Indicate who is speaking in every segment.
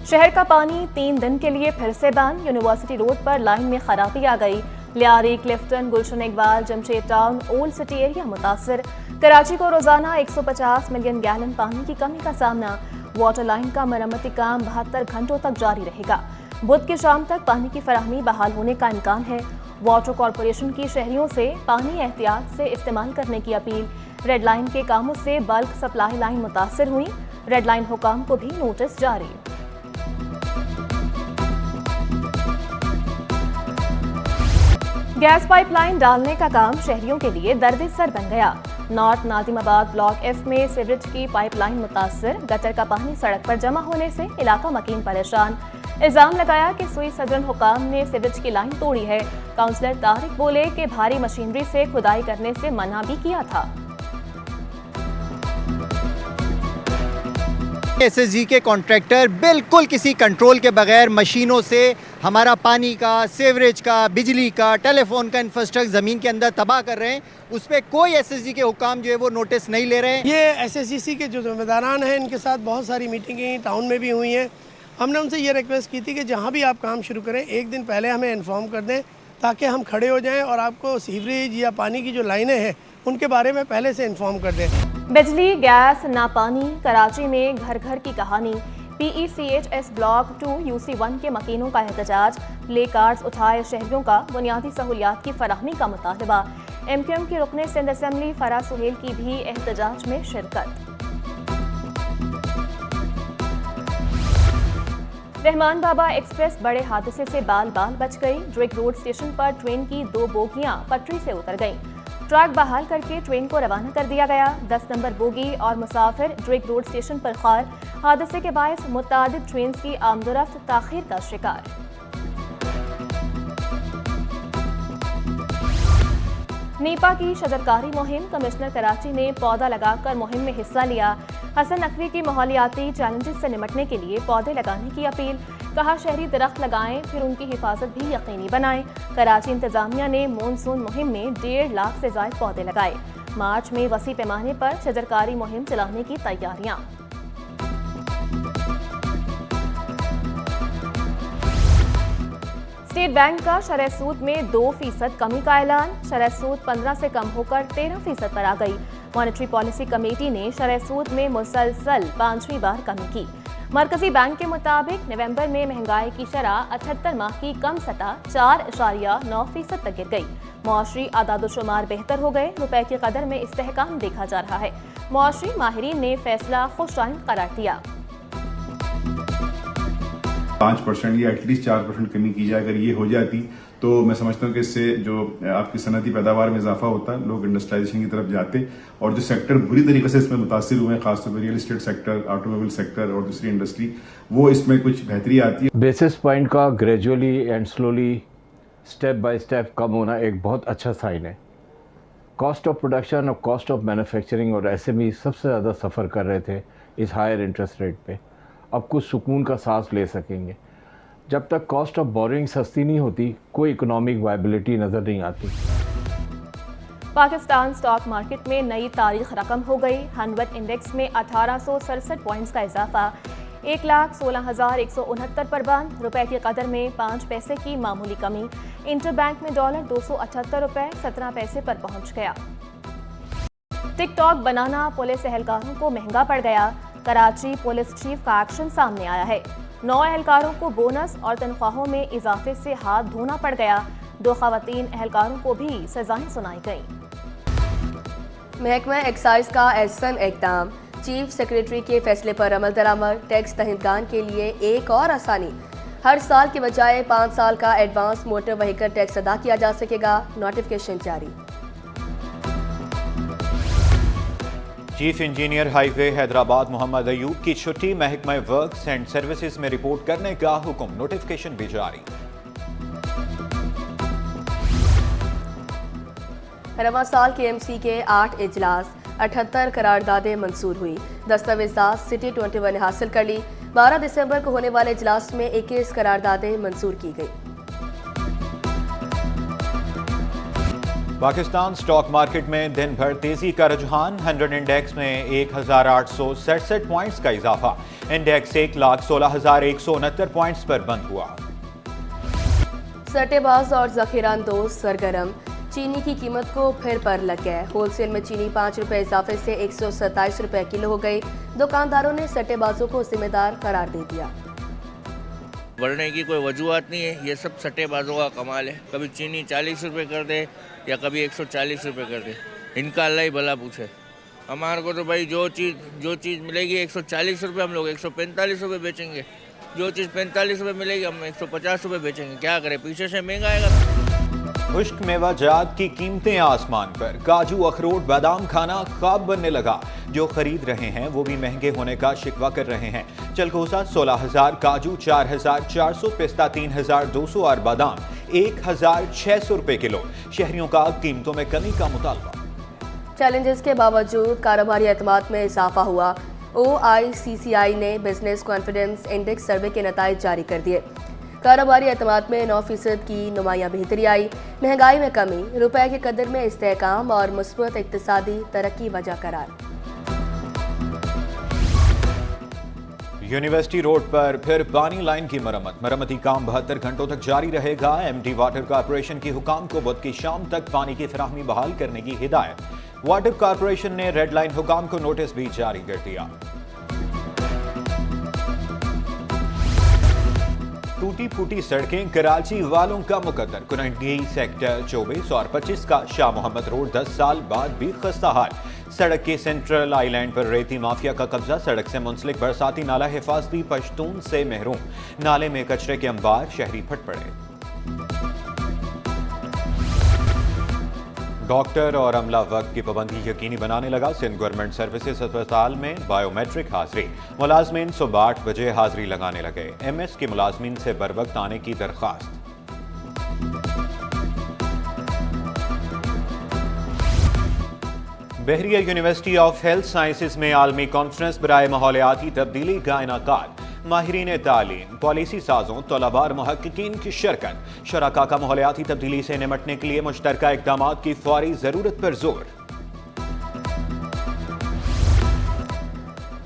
Speaker 1: शहर का पानी 3 दिन के लिए फिर से बंद। यूनिवर्सिटी रोड पर लाइन में खराबी आ गई। Lyari, Clifton, Gulshan Iqbal, Jamshed town, old city area मुतासर। कराची को रोजाना 150 मिलियन गैलन पानी की कमी का सामना। वाटर लाइन का मरम्मती काम 72 घंटों तक जारी रहेगा। बुध की शाम तक पानी की फराहमी बहाल होने का इम्कान है। वाटर कॉरपोरेशन की शहरियों से पानी एहतियात से इस्तेमाल करने की अपील। रेड लाइन के कामों से बल्क सप्लाई लाइन मुतासर हुई। रेड लाइन हुकाम को भी नोटिस जारी। गैस पाइपलाइन डालने का काम शहरियों के लिए दर्द सर बन गया। नॉर्थ नादिमाबाद ब्लॉक एफ में सीवरेज की पाइपलाइन मुतासर। गटर का पानी सड़क पर जमा होने से इलाका मकीन परेशान। इल्जाम लगाया कि सुई सदरन हुकाम ने सीवरेज की लाइन तोड़ी है। काउंसलर तारिक बोले कि भारी मशीनरी से खुदाई करने से मना भी किया था।
Speaker 2: एसएसजी के कॉन्ट्रैक्टर बिल्कुल किसी कंट्रोल के बगैर मशीनों से हमारा पानी का, सीवरेज का, बिजली का, टेलीफोन का इंफ्रास्ट्रक्चर ज़मीन के अंदर तबाह कर रहे हैं। उस पर कोई एसएसजी के हुकाम जो है वो नोटिस नहीं ले रहे हैं।
Speaker 3: ये एसएसजीसी के जो जिम्मेदारान हैं इनके साथ बहुत सारी मीटिंगें टाउन में भी हुई हैं। हमने उनसे ये रिक्वेस्ट की थी कि जहाँ भी आप काम शुरू करें एक दिन पहले हमें इन्फॉर्म कर दें ताकि हम खड़े हो जाएं और आपको सीवरेज या पानी की जो लाइनें हैं उनके बारे में पहले से इन्फॉर्म कर दें।
Speaker 1: बिजली, गैस, ना पानी, कराची में घर घर की कहानी। PECHS ब्लॉक 2 UC1 के मकीनों का एहतजाज। प्ले कार्ड्स उठाए शहरियों का बुनियादी सहूलियात की फराहमी का मुतालबा। MQM की रुकने सिंध असेंबली फरा सुहेल की भी एहतजाज में शिरकत। रहमान बाबा एक्सप्रेस बड़े हादसे से बाल बाल बच गई। ड्रिग रोड स्टेशन पर ट्रेन की 2 बोगियां पटरी से उतर गईं। ट्रैक बहाल करके ट्रेन को रवाना कर दिया गया। 10 नंबर बोगी और मुसाफिर ड्रिग रोड स्टेशन पर खार। हादसे के बायस मुतादिद ट्रेन की आमदोरफ्त ताखीर का शिकार। नीपा की शजरकारी मुहिम। कमिश्नर कराची ने पौधा लगाकर मुहिम में हिस्सा लिया। हसन नकवी की माहौलियाती चैलेंजेस से निपटने के लिए पौधे लगाने की अपील। कहा शहरी दरख्त लगाएं फिर उनकी हिफाजत भी यकीनी बनाएं। कराची इंतजामिया ने मॉनसून मुहिम में 1.5 लाख से ज्यादा पौधे लगाए। मार्च में वसी पैमाने पर शजरकारी मुहिम चलाने की तैयारियां। स्टेट बैंक का शरह सूद में 2% कमी का ऐलान। शरह सूद 15 से कम होकर 13% पर आ गई। मॉनेटरी पॉलिसी कमेटी ने शरह सूद में मुसलसल 5वीं बार कमी की। मरकजी बैंक के मुताबिक नवंबर में महंगाई की शरह 78 माह की कम सतह 4.9% तक गिर गई। मुआशरी आदादोशुमार बेहतर हो गए। रुपए की कदर में इस्तेहकाम देखा जा रहा है। मुआशरी माहिरीन ने फैसला खुशआइंद करार दिया।
Speaker 4: 5% या एटलीस्ट 4% कमी की जाए, अगर ये हो जाती तो मैं समझता हूँ कि इससे जो आपकी सनती पैदावार में इजाफा होता, लोग इंडस्ट्रियलाइजेशन की तरफ जाते और जो सेक्टर बुरी तरीके से इसमें मुतासिर हुए हैं, खासतौर पर real estate sector, automobile sector और दूसरी इंडस्ट्री, वो इसमें कुछ बेहतरी आती है।
Speaker 5: बेसिस पॉइंट का gradually and slowly step by step कम होना एक बहुत अच्छा साइन है। कॉस्ट ऑफ प्रोडक्शन और कॉस्ट ऑफ मैन्युफैक्चरिंग और SME सबसे ज़्यादा सफ़र कर रहे थे इस हायर इंटरेस्ट रेट पे। अब कुछ सुकून का सांस ले सकेंगे। जब तक कॉस्ट ऑफ बोरिंग सस्ती नहीं होती कोई इकोनॉमिक वायबिलिटी नज़र नहीं आती।
Speaker 1: पाकिस्तान स्टॉक मार्केट में नई तारीख रकम हो गई। हनवत इंडेक्स में 1867 पॉइंट्स का इजाफा। 1,16,169 पर बंद। रुपए की कदर में 5 पैसे की मामूली कमी। इंटरबैंक में डॉलर 278 रुपए 17 पैसे पर पहुंच गया। टिकटॉक बनाना पुलिस एहलकारों को महंगा पड़ गया। कराची पुलिस चीफ का एक्शन सामने आया है। 9 एहलकारों को बोनस और तनख्वाहों में इजाफे से हाथ धोना पड़ गया। 2 खवातीन एहलकारों को भी सजाएं सुनाई गईं।
Speaker 6: महकमा एक्साइज का एहसन इक़दाम। चीफ सेक्रेटरी के फैसले पर अमल दरामद। टैक्स दहिंदगान के लिए एक और आसानी। हर साल के बजाय 5 साल का एडवांस मोटर व्हीकल टैक्स अदा किया जा सकेगा। नोटिफिकेशन जारी।
Speaker 7: Chief engineer highway Hyderabad Mohammad Ayub की छुट्टी। महकमा वर्क्स एंड सर्विसेज में रिपोर्ट करने का हुक्म। नोटिफिकेशन भी जारी।
Speaker 6: रवा साल के MC के 8 इजलास, 78 करारदादें मंजूर हुई। दस्तावेजात सिटी 21 ने हासिल कर ली। 12 दिसंबर को होने वाले इजलास में 21 करारदादें मंजूर की गई।
Speaker 7: पाकिस्तान स्टॉक मार्केट में दिन भर तेजी का रुझान। 100 इंडेक्स में 1867 पॉइंट्स का इजाफा। इंडेक्स 1,16,169 पॉइंट्स पर बंद हुआ।
Speaker 6: सट्टेबाज और जखीरांदोज सरगर्म। चीनी की कीमत को फिर पर लग गए। होलसेल में चीनी 5 रुपए इजाफे से 127 रुपए किलो हो गई। दुकानदारों ने सट्टेबाजों को जिम्मेदार करार दे दिया।
Speaker 8: बढ़ने की कोई वजूहत नहीं है, ये सब सट्टेबाजों का कमाल है। कभी चीनी 40 रुपये कर दे या कभी 140 रुपये कर दे, इनका अल्लाह ही भला पूछे। हमारे को तो भाई जो चीज़ मिलेगी 140 रुपये हम लोग 145 रुपये बेचेंगे, जो चीज़ 45 रुपये मिलेगी हम 150 रुपये बेचेंगे। क्या करें, पीछे से महंगा आएगा।
Speaker 7: खुश्क मेवाजात की कीमतें आसमान पर। काजू, अखरोट, बादाम खाना ख्वाब बनने लगा। जो खरीद रहे हैं वो भी महंगे होने का शिकवा कर रहे हैं। चलकोसा 16,000, काजू 4,400, पिस्ता 3,200 और बादाम 1,600 रुपए किलो। शहरियों का कीमतों में कमी का मुतालबा।
Speaker 6: चैलेंजेस के बावजूद कारोबारी एतमाद में इजाफा हुआ। OICCI ने बिजनेस कॉन्फिडेंस इंडेक्स सर्वे के नताइज जारी कर दिए। कारोबारी एतमाद में 9% की नुमाया बेहतरी आई। महंगाई में कमी, रुपए के कदर में इस्तेहकाम और मुस्बत इक्तिसादी तरक्की वजह करार।
Speaker 7: यूनिवर्सिटी रोड पर फिर पानी लाइन की मरम्मती काम 72 घंटों तक जारी रहेगा। MD वाटर कॉर्पोरेशन की हुकाम को बुध की शाम तक पानी की फराहमी बहाल करने की हिदायत। वाटर कॉर्पोरेशन ने रेड लाइन हुकाम को नोटिस भी जारी कर दिया। टूटी फूटी सड़कें कराची वालों का मुकद्दर। कुरंगी सेक्टर 24 और 25 का शाह मोहम्मद रोड 10 साल बाद भी खस्ता हाल। सड़क के सेंट्रल आइलैंड पर रेती माफिया का कब्जा। सड़क से मुंसलिक बरसाती नाला हिफाजती पश्तून से महरूम। नाले में कचरे के अंबार, शहरी फट पड़े। डॉक्टर और अमला वक्त की पाबंदी यकीनी बनाने लगा। सिंध गवर्नमेंट सर्विसेज अस्पताल में बायोमेट्रिक हाजिरी। मुलाजमीन सुबह 8 बजे हाजिरी लगाने लगे। MS के मुलाजमीन से बर वक्त आने की दरख्वास्त। बहरिया यूनिवर्सिटी ऑफ हेल्थ साइंसेज में आलमी कॉन्फ्रेंस बराए माहौलियाती तब्दीली का इनाकाद। माहिरीन तालीम, पॉलिसी साजों, तलबा और मुहक्किकीन की शिरकत। शराका का माहौलियाती तब्दीली से निमटने के लिए मुश्तरका इक़दामात की फौरी ज़रूरत पर जोर।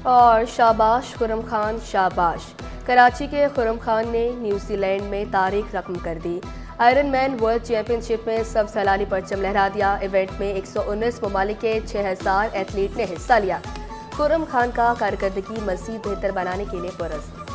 Speaker 6: और शाबाश खुर्रम खान, शाबाश। कराची के खुर्रम खान ने न्यूजीलैंड में तारीख रकम कर दी। आयरन मैन वर्ल्ड चैंपियनशिप में सब सैलानी परचम लहरा दिया। इवेंट में 119 ममालिक के 6,000 एथलीट ने हिस्सा लिया। खुर्रम खान का कारकर्दगी मज़ीद बेहतर बनाने के लिए पुरस्कार।